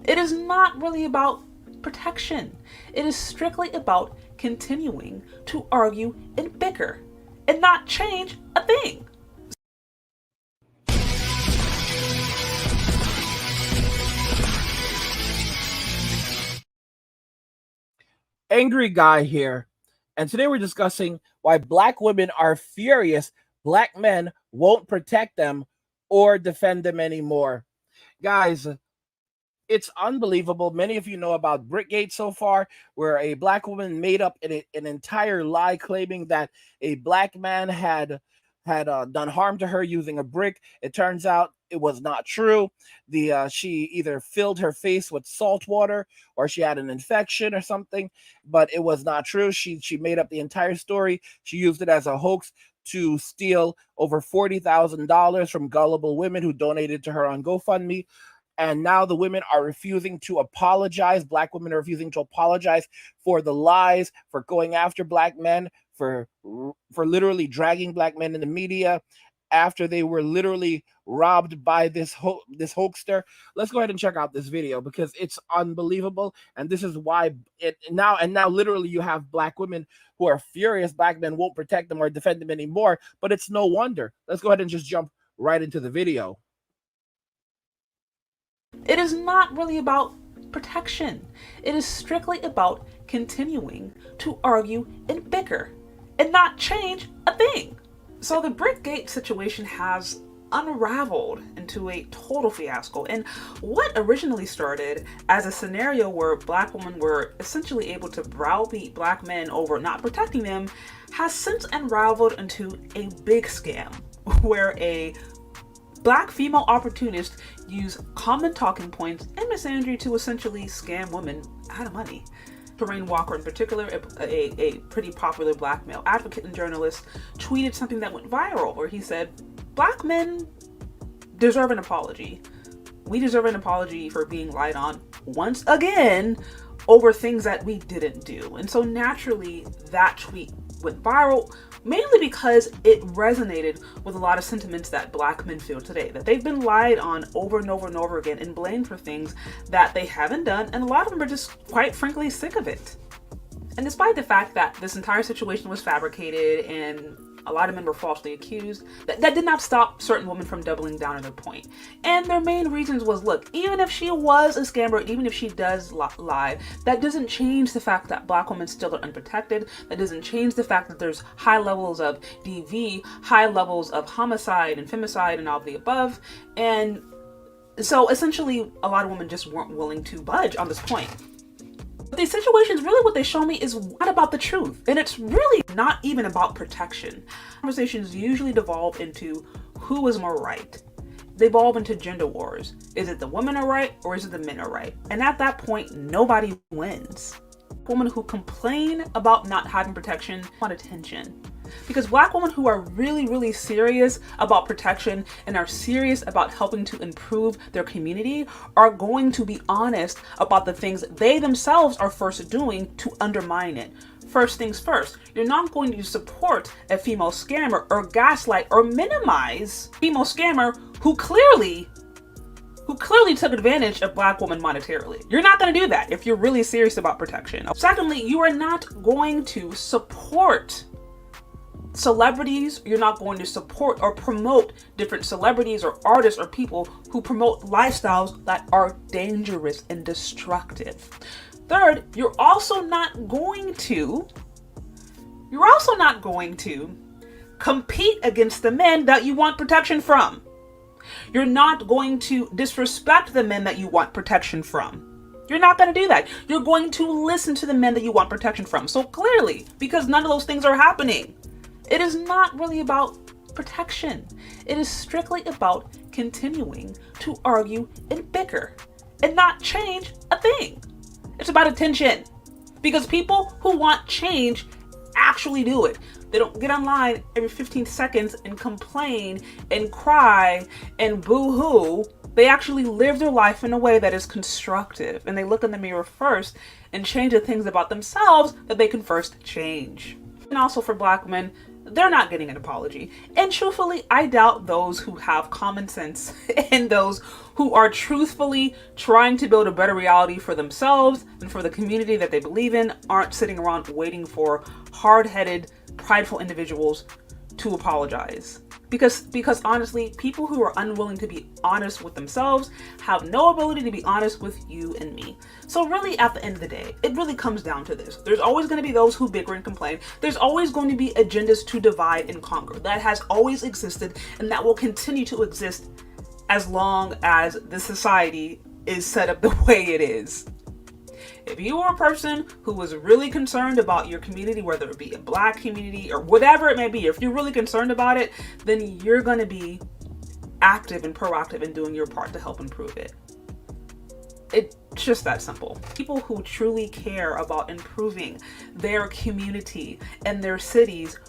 It is not really about protection. It is strictly about continuing to argue and bicker and not change a thing. Angry guy here, and today we're discussing why black women are furious black men won't protect them or defend them anymore. Guys, it's unbelievable. Many of you know about Brickgate so far, where a black woman made up an entire lie claiming that a black man had done harm to her using a brick. It turns out it was not true. The She either filled her face with salt water or she had an infection or something, but it was not true. She made up the entire story. She used it as a hoax to steal over $40,000 from gullible women who donated to her on GoFundMe. And now the women are refusing to apologize. Black women are refusing to apologize for the lies, for going after black men, for literally dragging black men in the media after they were literally robbed by this hoaxster. Let's go ahead and check out this video because it's unbelievable, and this is why it now literally you have black women who are furious black men won't protect them or defend them anymore. But it's no wonder. Let's go ahead and just jump right into the video. It is not really about protection. It is strictly about continuing to argue and bicker and not change a thing. So the Brickgate situation has unraveled into a total fiasco. And what originally started as a scenario where black women were essentially able to browbeat black men over not protecting them has since unraveled into a big scam where a black female opportunists use common talking points and misandry to essentially scam women out of money. Terrain Walker, in particular, a pretty popular black male advocate and journalist, tweeted something that went viral where he said, "Black men deserve an apology. We deserve an apology for being lied on once again over things that we didn't do." And so naturally, that tweet went viral, mainly because it resonated with a lot of sentiments that black men feel today, that they've been lied on over and over and over again and blamed for things that they haven't done, and a lot of them are just quite frankly sick of it. And despite the fact that this entire situation was fabricated and a lot of men were falsely accused, that did not stop certain women from doubling down on their point. And their main reasons was, look, even if she was a scammer, even if she does lie, that doesn't change the fact that black women still are unprotected. That doesn't change the fact that there's high levels of DV, high levels of homicide and femicide and all of the above. And so essentially, a lot of women just weren't willing to budge on this point. But these situations, really what they show me is not about the truth. And it's really not even about protection. Conversations usually devolve into who is more right. They evolve into gender wars. Is it the women are right or is it the men are right? And at that point, nobody wins. Women who complain about not having protection want attention. Because black women who are really, really serious about protection and are serious about helping to improve their community are going to be honest about the things they themselves are first doing to undermine it. First things first, you're not going to support a female scammer or gaslight or minimize a female scammer who clearly took advantage of black women monetarily. You're not going to do that if you're really serious about protection. Secondly, you are not going to support celebrities. You're not going to support or promote different celebrities or artists or people who promote lifestyles that are dangerous and destructive. Third, you're also not going to compete against the men that you want protection from. You're not going to disrespect the men that you want protection from. You're not going to do that. You're going to listen to the men that you want protection from. So clearly, because none of those things are happening, it is not really about protection. It is strictly about continuing to argue and bicker and not change a thing. It's about attention, because people who want change actually do it. They don't get online every 15 seconds and complain and cry and boo-hoo. They actually live their life in a way that is constructive, and they look in the mirror first and change the things about themselves that they can first change. And also for black men, they're not getting an apology. And truthfully, I doubt those who have common sense and those who are truthfully trying to build a better reality for themselves and for the community that they believe in aren't sitting around waiting for hard-headed, prideful individuals to apologize. Because honestly, people who are unwilling to be honest with themselves have no ability to be honest with you and me. So really, at the end of the day, it really comes down to this. There's always going to be those who bicker and complain. There's always going to be agendas to divide and conquer. That has always existed, and that will continue to exist as long as the society is set up the way it is. If you are a person who is really concerned about your community, whether it be a Black community or whatever it may be, if you're really concerned about it, then you're going to be active and proactive in doing your part to help improve it. It's just that simple. People who truly care about improving their community and their cities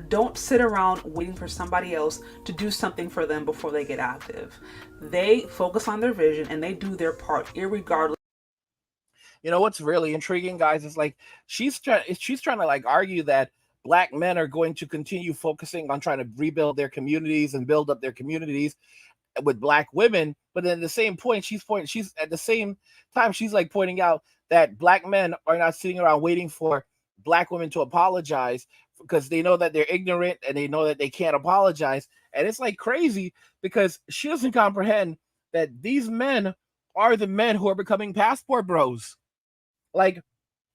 don't sit around waiting for somebody else to do something for them before they get active. They focus on their vision and they do their part irregardless. You know what's really intriguing, guys, is like she's trying to like argue that Black men are going to continue focusing on trying to rebuild their communities and build up their communities with Black women, but at the same point she's at the same time she's like pointing out that Black men are not sitting around waiting for Black women to apologize because they know that they're ignorant and they know that they can't apologize. And it's like crazy because she doesn't comprehend that these men are the men who are becoming passport bros. Like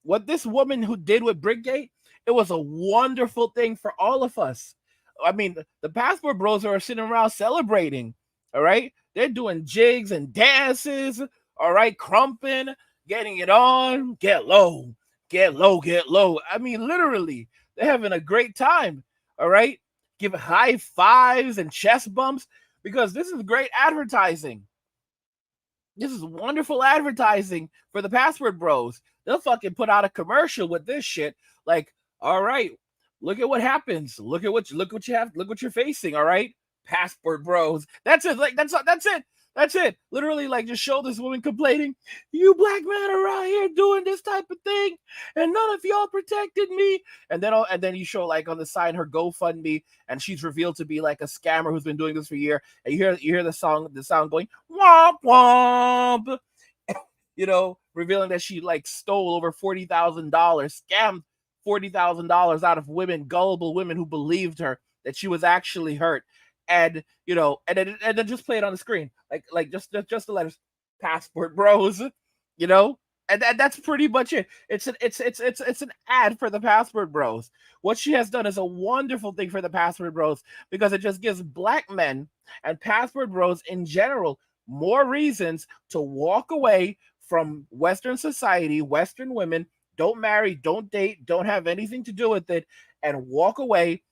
what this woman who did with Brickgate, it was a wonderful thing for all of us. I mean, the passport bros are sitting around celebrating. All right, they're doing jigs and dances. All right, crumping, getting it on, get low, get low, get low. I mean, literally, they're having a great time. All right, give high fives and chest bumps because this is great advertising. This is wonderful advertising for the password bros. They'll fucking put out a commercial with this shit. Like, all right, look at what happens. Look what you have. Look what you're facing. All right, passport bros. That's it. Like that's it. That's it. Literally, like just show this woman complaining. You Black men are out here doing this type of thing, and none of y'all protected me. And then you show like on the side her GoFundMe, and she's revealed to be like a scammer who's been doing this for a year. And you hear the sound going womp womp. You know, revealing that she like stole over $40,000, scammed $40,000 out of women, gullible women who believed her that she was actually hurt. And you know, and then just play it on the screen, like just the letters, passport bros, you know, and that's pretty much it. It's an ad for the passport bros. What she has done is a wonderful thing for the passport bros because it just gives Black men and passport bros in general more reasons to walk away from Western society, Western women. Don't marry, don't date, don't have anything to do with it, and walk away,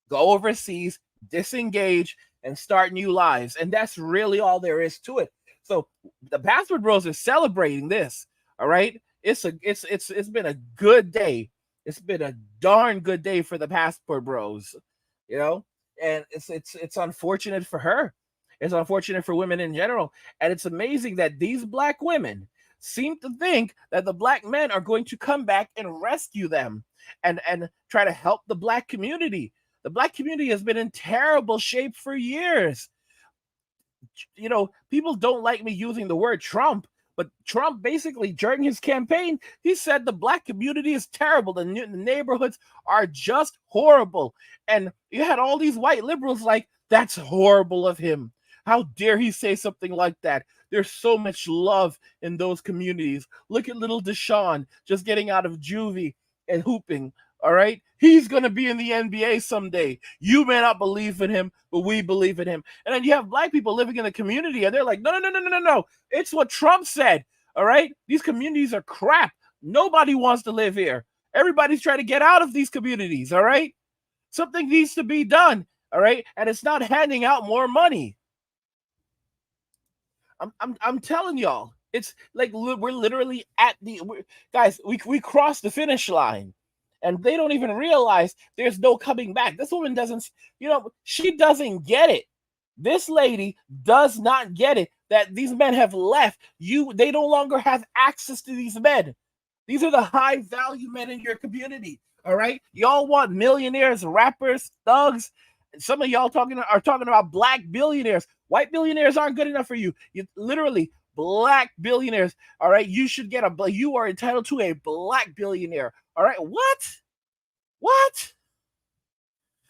go overseas, disengage, and start new lives. And that's really all there is to it. So the Password Bros are celebrating this. All right. It's been a good day. It's been a darn good day for the Passport Bros, you know, and it's unfortunate for her. It's unfortunate for women in general. And it's amazing that these Black women seem to think that the Black men are going to come back and rescue them and try to help the Black community. The Black community has been in terrible shape for years. You know, people don't like me using the word Trump, but Trump basically during his campaign, he said the Black community is terrible. The neighborhoods are just horrible. And you had all these white liberals like, that's horrible of him. How dare he say something like that? There's so much love in those communities. Look at little Deshaun just getting out of juvie and hooping. All right. He's going to be in the NBA someday. You may not believe in him, but we believe in him. And then you have Black people living in the community and they're like, no. It's what Trump said. All right. These communities are crap. Nobody wants to live here. Everybody's trying to get out of these communities. All right. Something needs to be done. All right. And it's not handing out more money. I'm telling y'all, it's like we're literally at guys, we crossed the finish line. And they don't even realize there's no coming back. This woman doesn't, she doesn't get it. This lady does not get it that these men have left. They no longer have access to these men. These are the high value men in your community. All right, y'all want millionaires, rappers, thugs. Some of y'all talking about black billionaires. White billionaires aren't good enough for you. You literally black billionaires. All right, you should get a. You are entitled to a black billionaire. All right, what? What?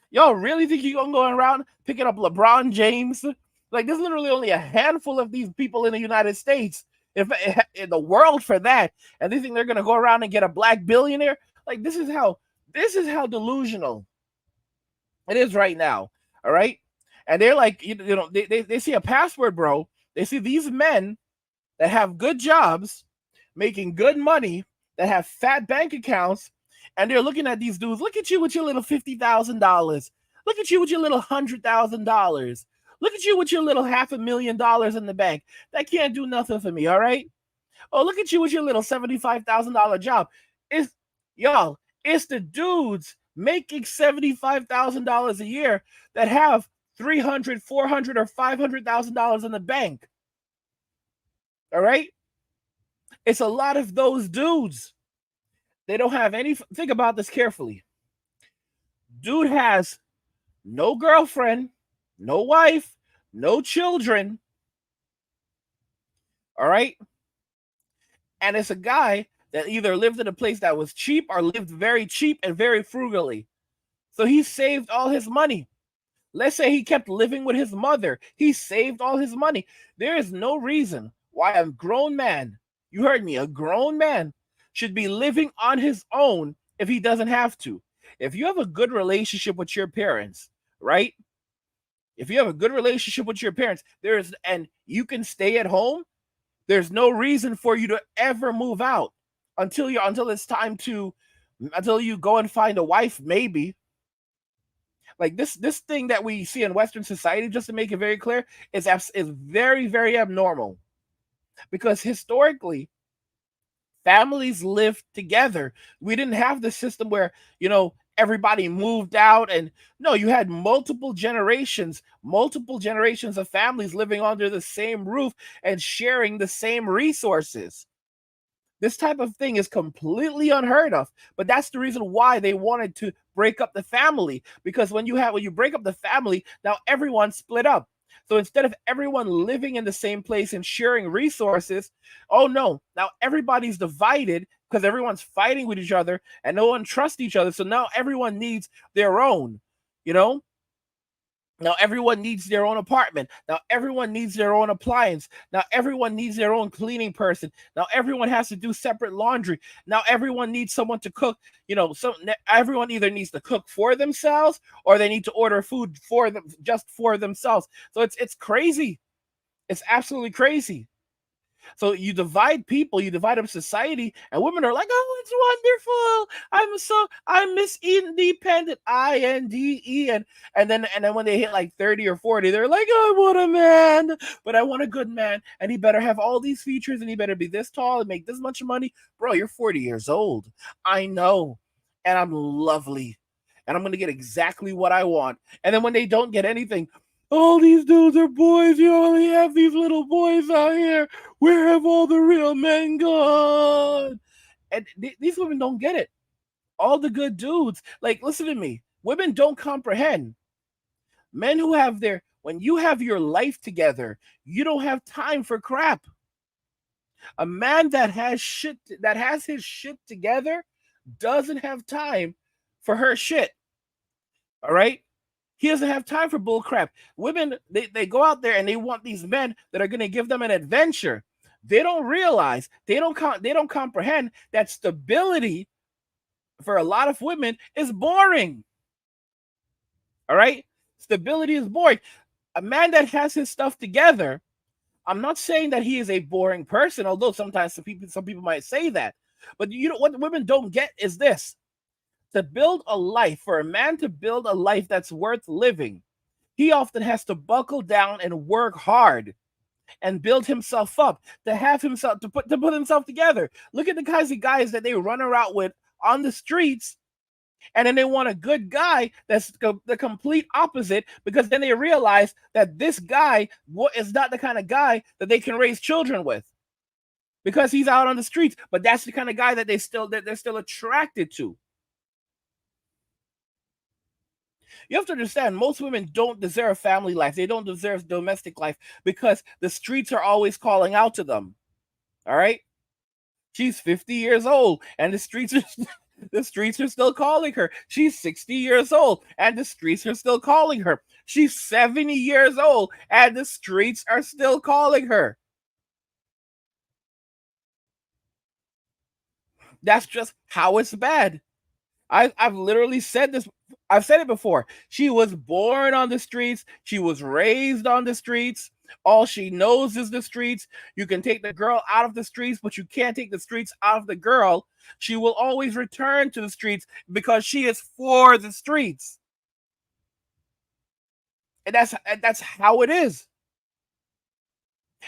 Y'all really think you're gonna go around picking up LeBron James? Like, there's literally only a handful of these people in the United States, if in the world for that, and they think they're gonna go around and get a black billionaire. Like, this is how delusional it is right now. All right, and they're like, they see a password, bro. They see these men that have good jobs, making good money, that have fat bank accounts, and they're looking at these dudes. Look at you with your little $50,000. Look at you with your little $100,000. Look at you with your little $500,000 in the bank. That can't do nothing for me, all right? Oh, look at you with your little $75,000 job. It's y'all, it's the dudes making $75,000 a year that have 300, 400, or $500,000 in the bank. All right? It's a lot of those dudes. They don't have any. Think about this carefully. Dude has no girlfriend, no wife, no children. All right? And it's a guy that either lived in a place that was cheap or lived very cheap and very frugally. So he saved all his money. Let's say he kept living with his mother. He saved all his money. There is no reason why a grown man, you heard me, a grown man should be living on his own if he doesn't have to. If you have a good relationship with your parents, right? If you have a good relationship with your parents, and you can stay at home, there's no reason for you to ever move out until it's time to until you go and find a wife, maybe. Like this thing that we see in Western society, just to make it very clear, is very, very abnormal. Because historically, families lived together. We didn't have the system where, everybody moved out, and no, you had multiple generations of families living under the same roof and sharing the same resources. This type of thing is completely unheard of, but that's the reason why they wanted to break up the family, because when you break up the family, now everyone's split up. So instead of everyone living in the same place and sharing resources, oh no, now everybody's divided because everyone's fighting with each other and no one trusts each other. So now everyone needs their own, you know? Now everyone needs their own apartment. Now everyone needs their own appliance. Now everyone needs their own cleaning person. Now everyone has to do separate laundry. Now everyone needs someone to cook. Everyone either needs to cook for themselves or they need to order food for them, just for themselves. So it's crazy. It's absolutely crazy. So you divide people, you divide up society, and women are like, "Oh, it's wonderful. I'm Miss Independent, INDE," and then when they hit like 30 or 40, they're like, "I want a man, but I want a good man, and he better have all these features, and he better be this tall and make this much money." Bro, you're 40 years old. I know, and I'm lovely, and I'm gonna get exactly what I want. And then when they don't get anything, all these dudes are boys. You only have these little boys out here. Where have all the real men gone? And these women don't get it. All the good dudes, like, listen to me. Women don't comprehend. Men who have when you have your life together, you don't have time for crap. A man that has his shit together doesn't have time for her shit. All right? He doesn't have time for bull crap. Women, they go out there and they want these men that are going to give them an adventure. They don't realize, they don't comprehend that stability for a lot of women is boring. All right? Stability is boring. A man that has his stuff together, I'm not saying that he is a boring person, although sometimes some people might say that. But what women don't get is this. For a man to build a life that's worth living, he often has to buckle down and work hard and build himself up to put himself together. Look at the kinds of guys that they run around with on the streets, and then they want a good guy that's the complete opposite, because then they realize that this guy is not the kind of guy that they can raise children with, because he's out on the streets. But that's the kind of guy that they're still attracted to. You have to understand, most women don't deserve family life. They don't deserve domestic life because the streets are always calling out to them. All right? She's 50 years old and the streets are the streets are still calling her. She's 60 years old and the streets are still calling her. She's 70 years old and the streets are still calling her. That's just how it's bad. I've literally said this. I've said it before. She was born on the streets. She was raised on the streets. All she knows is the streets. You can take the girl out of the streets, but you can't take the streets out of the girl. She will always return to the streets because she is for the streets. And that's how it is.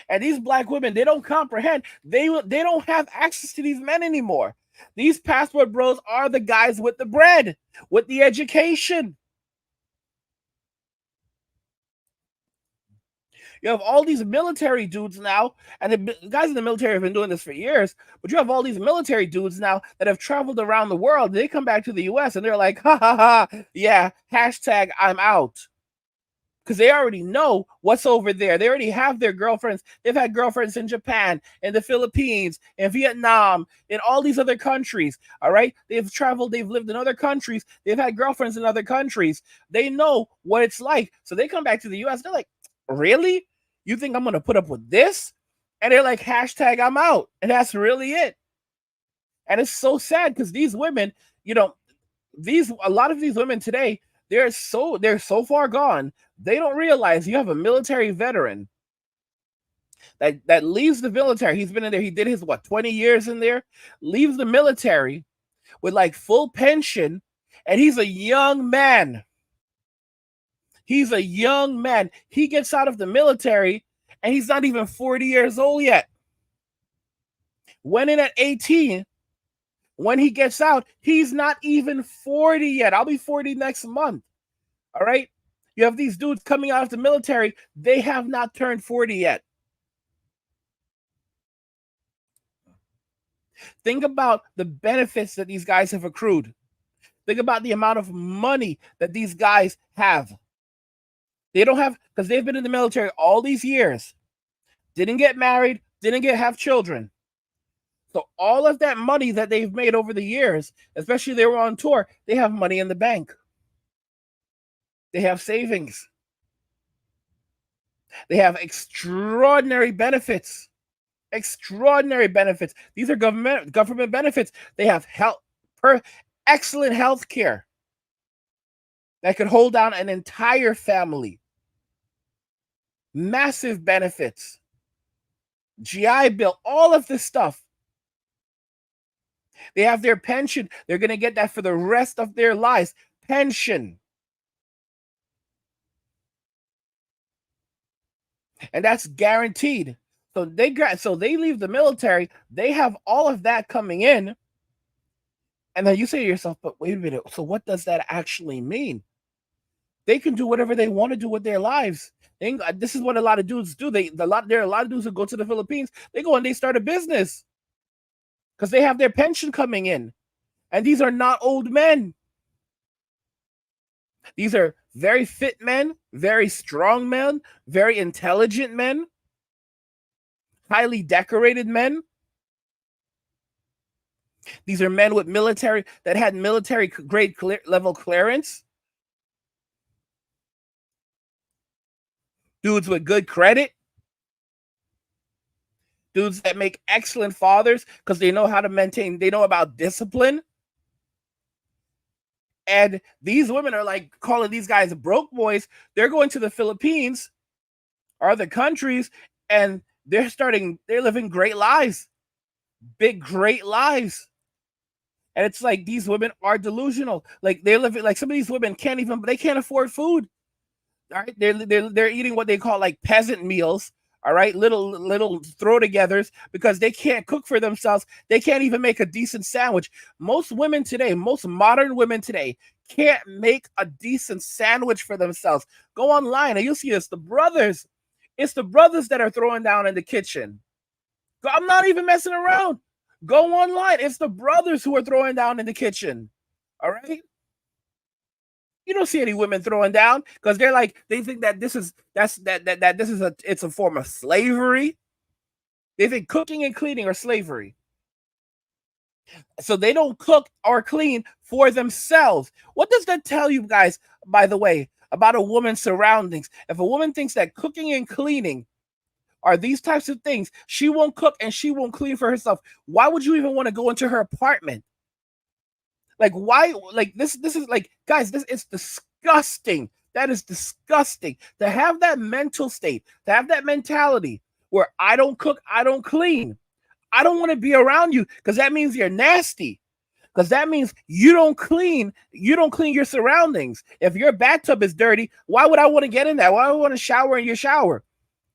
And these black women, they don't comprehend. They don't have access to these men anymore. These passport bros are the guys with the bread, with the education. You have all these military dudes now, and the guys in the military have been doing this for years, but you have all these military dudes now that have traveled around the world. They come back to the US and they're like, ha ha ha, yeah, hashtag I'm out. Because they already know what's over there. They already have their girlfriends. They've had girlfriends in Japan, in the Philippines, in Vietnam, in all these other countries. All right. They've traveled, they've lived in other countries, they've had girlfriends in other countries. They know what it's like. So they come back to the US. They're like, really? You think I'm going to put up with this? And they're like, hashtag I'm out. And that's really it. And it's so sad because these women, you know, a lot of these women today, they're so far gone. They don't realize you have a military veteran that leaves the military. He's been in there. He did his 20 years in there, leaves the military with like full pension, and he's a young man. He's a young man. He gets out of the military and he's not even 40 years old yet. Went in at 18. When he gets out, he's not even 40 yet. I'll be 40 next month. All right. You have these dudes coming out of the military. They have not turned 40 yet. Think about the benefits that these guys have accrued. Think about the amount of money that these guys have. They don't have, because they've been in the military all these years, didn't get married, didn't have children. So all of that money that they've made over the years, especially they were on tour, they have money in the bank. They have savings. They have extraordinary benefits. Extraordinary benefits. These are government benefits. They have excellent health care that could hold down an entire family. Massive benefits. GI Bill, all of this stuff. They have their pension. They're going to get that for the rest of their lives. Pension. And that's guaranteed. So they leave the military. They have all of that coming in. And then you say to yourself, but wait a minute. So what does that actually mean? They can do whatever they want to do with their lives. This is what a lot of dudes do. There are a lot of dudes who go to the Philippines. They go and they start a business because they have their pension coming in. And these are not old men. These are very fit men, very strong men, very intelligent men, highly decorated men. These are men with military grade level clearance. Dudes with good credit. Dudes that make excellent fathers because they know how to maintain, they know about discipline. And these women are like calling these guys broke boys. They're going to the Philippines or other countries and they're living great lives. Big, great lives. And it's like these women are delusional. Like they're living, like some of these women can't afford food. All right. They're eating what they call like peasant meals. All right. Little throw togethers because they can't cook for themselves. They can't even make a decent sandwich. Most modern women today can't make a decent sandwich for themselves. Go online and you'll see it's the brothers. It's the brothers that are throwing down in the kitchen. I'm not even messing around. Go online. It's the brothers who are throwing down in the kitchen. All right. You don't see any women throwing down because they're like they think that this is that this is it's a form of slavery. They think cooking and cleaning are slavery. So they don't cook or clean for themselves. What does that tell you guys, by the way, about a woman's surroundings? If a woman thinks that cooking and cleaning are these types of things, she won't cook and she won't clean for herself. Why would you even want to go into her apartment? Like, why? Like, this is like, guys, this is disgusting. That is disgusting to have that mental state, to have that mentality where I don't cook, I don't clean. I don't want to be around you because that means you're nasty. Because that means you don't clean your surroundings. If your bathtub is dirty, why would I want to get in that? Why would I want to shower in your shower?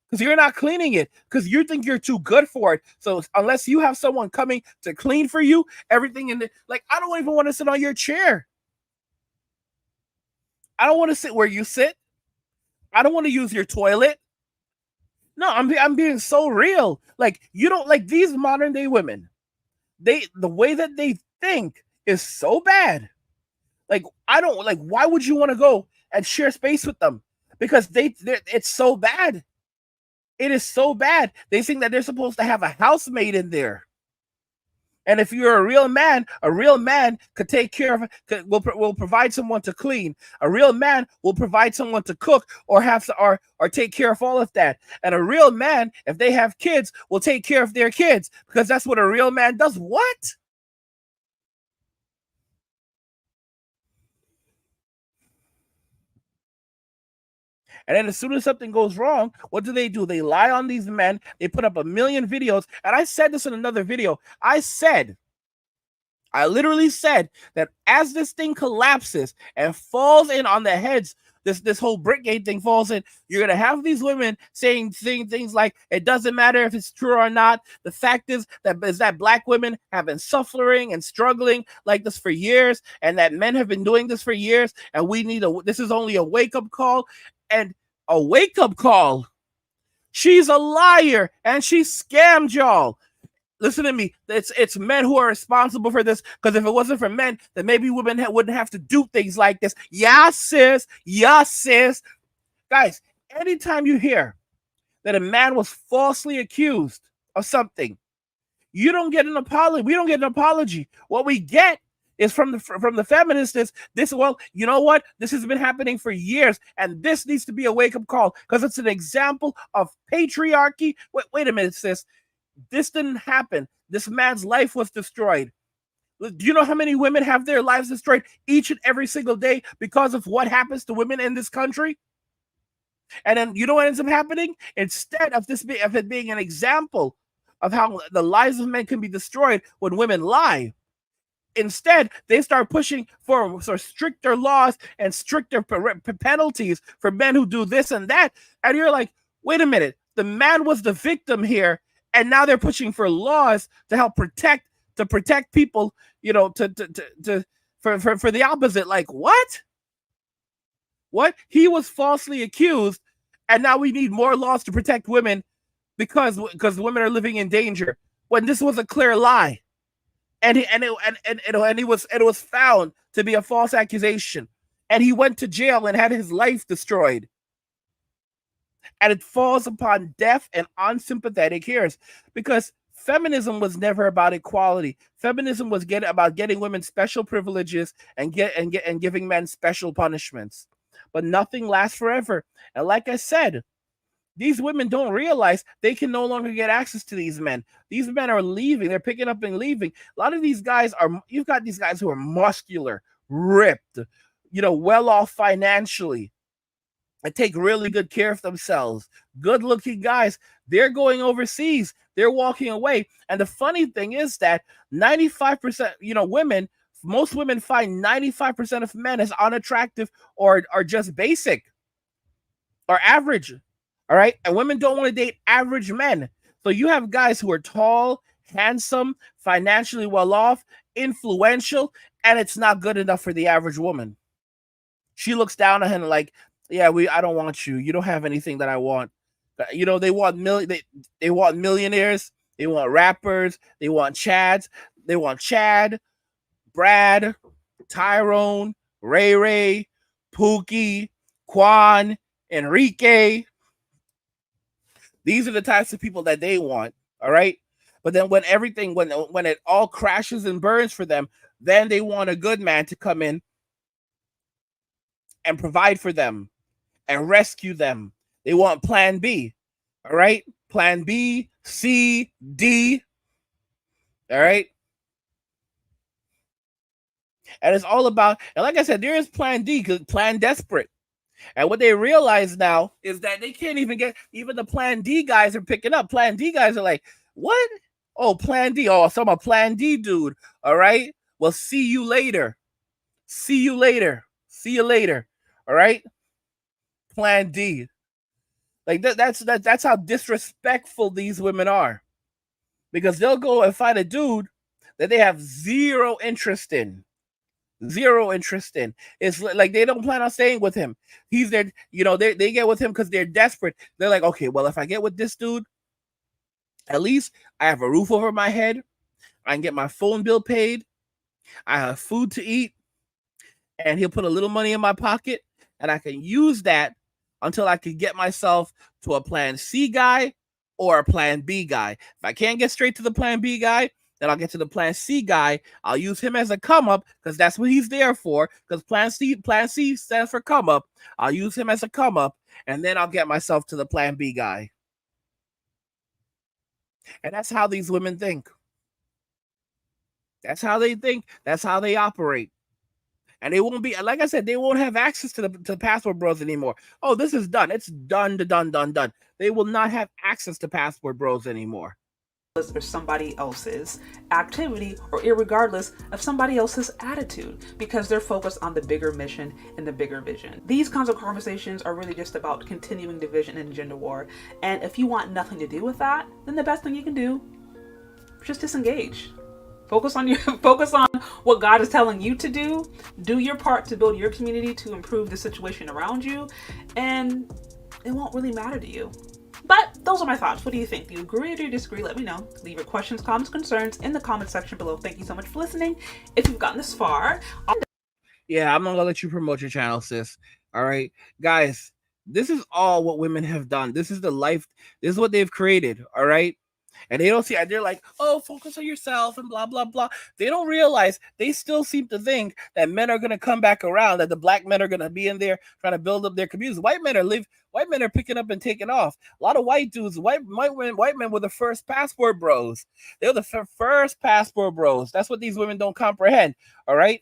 Because you're not cleaning it, because you think you're too good for it. So unless you have someone coming to clean for you, everything in the like, I don't even want to sit on your chair. I don't want to sit where you sit. I don't want to use your toilet. No, I'm being so real. Like, you don't like these modern day women. The way that they think is so bad. Like, I don't like, why would you want to go and share space with them? Because it's so bad. It is so bad. They think that they're supposed to have a housemaid in there. And if you're a real man could take care of, will provide someone to clean. A real man will provide someone to cook or or take care of all of that. And a real man, if they have kids, will take care of their kids because that's what a real man does. What? And then as soon as something goes wrong, what do? They lie on these men. They put up a million videos. And I said this in another video. I literally said that as this thing collapses and falls in on the heads, this whole Brickgate thing falls in, you're gonna have these women saying things like, it doesn't matter if it's true or not. The fact is that black women have been suffering and struggling like this for years, and that men have been doing this for years, and this is only a wake-up call. And a wake-up call. She's a liar and she scammed y'all. Listen to me. It's men who are responsible for this. Because if it wasn't for men, then maybe women wouldn't have to do things like this. Yeah, sis. Yeah, sis. Guys, anytime you hear that a man was falsely accused of something, you don't get an apology. We don't get an apology. What we get is from the feminists is this. Well, you know what? This has been happening for years, and this needs to be a wake-up call because it's an example of patriarchy. Wait a minute, sis. This didn't happen. This man's life was destroyed. Do you know how many women have their lives destroyed each and every single day because of what happens to women in this country? And then you know what ends up happening? Instead of it being an example of how the lives of men can be destroyed when women lie, instead they start pushing for stricter laws and stricter penalties for men who do this and that. And you're like, wait a minute, the man was the victim here, and now they're pushing for laws to help protect people, you know, for the opposite. Like, what? He was falsely accused, and now we need more laws to protect women because women are living in danger when this was a clear lie. And it was found to be a false accusation, and he went to jail and had his life destroyed. And it falls upon deaf and unsympathetic ears because feminism was never about equality. Feminism was about getting women special privileges and giving men special punishments. But nothing lasts forever. And like I said, these women don't realize they can no longer get access to these men. These men are leaving. They're picking up and leaving. A lot of these guys you've got these guys who are muscular, ripped, you know, well off financially, and take really good care of themselves. Good looking guys. They're going overseas. They're walking away. And the funny thing is that 95%, most women find 95% of men as unattractive or just basic or average. All right. And women don't want to date average men. So you have guys who are tall, handsome, financially well off, influential, and it's not good enough for the average woman. She looks down at him like, yeah, I don't want you. You don't have anything that I want. You know, they want they want millionaires, they want rappers, they want Chad, Brad, Tyrone, Ray, Pookie, Quan, Enrique. These are the types of people that they want. All right. But then when it all crashes and burns for them, then they want a good man to come in and provide for them and rescue them. They want plan B. All right. Plan B, C, D. All right. And it's all about, and like I said, there is plan D, because plan desperate. And what they realize now is that they can't even get, even the plan D guys are picking up. Plan D guys are like, what? Oh, plan D. Oh, so I'm a plan D dude. All right. Well, see you later. See you later. See you later. All right. Plan D. Like that's how disrespectful these women are. Because they'll go and find a dude that they have zero interest in. Zero interest in. It's like they don't plan on staying with him. He's there, they get with him because they're desperate. They're like, okay, well, if I get with this dude, at least I have a roof over my head. I can get my phone bill paid. I have food to eat. And he'll put a little money in my pocket. And I can use that until I can get myself to a plan C guy or a plan B guy. If I can't get straight to the plan B guy, then I'll get to the plan C guy. I'll use him as a come up because that's what he's there for. Because plan C stands for come up. I'll use him as a come up, and then I'll get myself to the plan B guy. And that's how these women think. That's how they think. That's how they operate. And they won't be, like I said, they won't have access to the Passport Bros anymore. Oh, this is done. It's done. They will not have access to Passport Bros anymore. Or somebody else's activity, or irregardless of somebody else's attitude, because they're focused on the bigger mission and the bigger vision. These kinds of conversations are really just about continuing division and gender war. And if you want nothing to do with that, then the best thing you can do is just disengage. Focus on what God is telling you to do. Do your part to build your community, to improve the situation around you, and it won't really matter to you. But those are my thoughts. What do you think? Do you agree or do you disagree? Let me know. Leave your questions, comments, concerns in the comment section below. Thank you so much for listening. If you've gotten this far, yeah, I'm not gonna let you promote your channel, sis. All right, guys, this is all what women have done. This is the life. This is what they've created. All right. And they don't see, they're like, oh, focus on yourself and blah, blah, blah. They don't realize, they still seem to think that men are going to come back around, that the black men are going to be in there trying to build up their communities. White men are picking up and taking off. A lot of white dudes, white men were the first Passport Bros. They were the first Passport Bros. That's what these women don't comprehend. All right.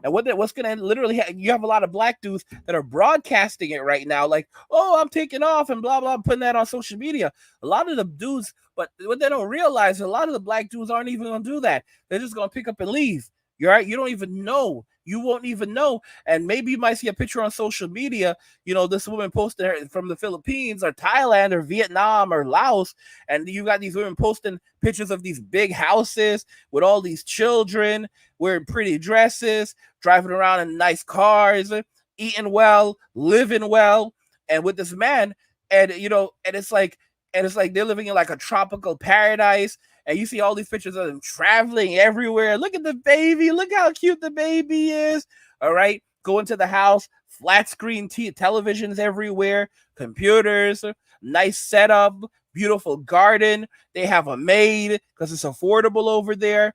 And what's going to literally you have a lot of black dudes that are broadcasting it right now, like, oh, I'm taking off and blah, blah, putting that on social media. A lot of the dudes, but what they don't realize, a lot of the black dudes aren't even going to do that. They're just going to pick up and leave. You're right. You don't even know. You won't even know. And maybe you might see a picture on social media, this woman posted her from the Philippines or Thailand or Vietnam or Laos. And you got these women posting pictures of these big houses with all these children wearing pretty dresses, driving around in nice cars, eating well, living well, and with this man. And, it's like they're living in like a tropical paradise. And you see all these pictures of them traveling everywhere. Look at the baby. Look how cute the baby is. All right. Go into the house, flat screen televisions everywhere, computers, nice setup, beautiful garden. They have a maid because it's affordable over there.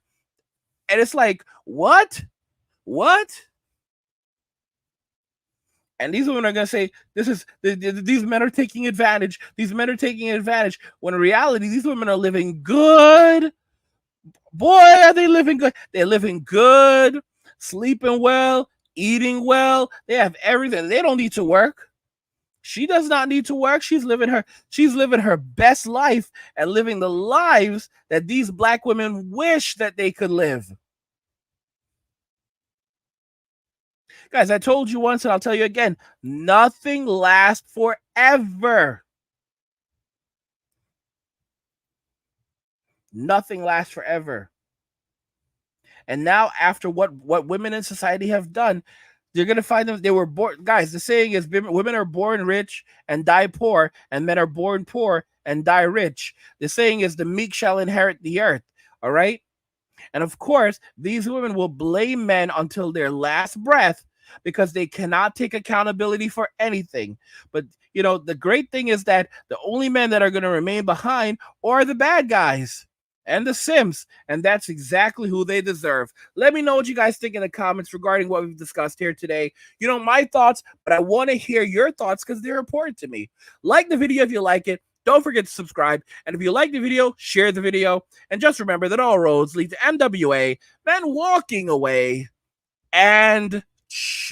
And it's like, what? And these women are going to say, these men are taking advantage. These men are taking advantage. When in reality, these women are living good. Boy, are they living good. They're living good, sleeping well, eating well. They have everything. They don't need to work. She does not need to work. She's living her best life and living the lives that these black women wish that they could live. Guys, I told you once and I'll tell you again, nothing lasts forever. Nothing lasts forever. And now, after what women in society have done, you're going to find them, they were born, guys, the saying is women are born rich and die poor, and men are born poor and die rich. The saying is the meek shall inherit the earth. All right? And of course, these women will blame men until their last breath because they cannot take accountability for anything. But, you know, the great thing is that the only men that are going to remain behind are the bad guys and the Sims, and that's exactly who they deserve. Let me know what you guys think in the comments regarding what we've discussed here today. You know, my thoughts, but I want to hear your thoughts because they're important to me. Like the video if you like it. Don't forget to subscribe. And if you like the video, share the video. And just remember that all roads lead to NWA, then walking away. And cheers.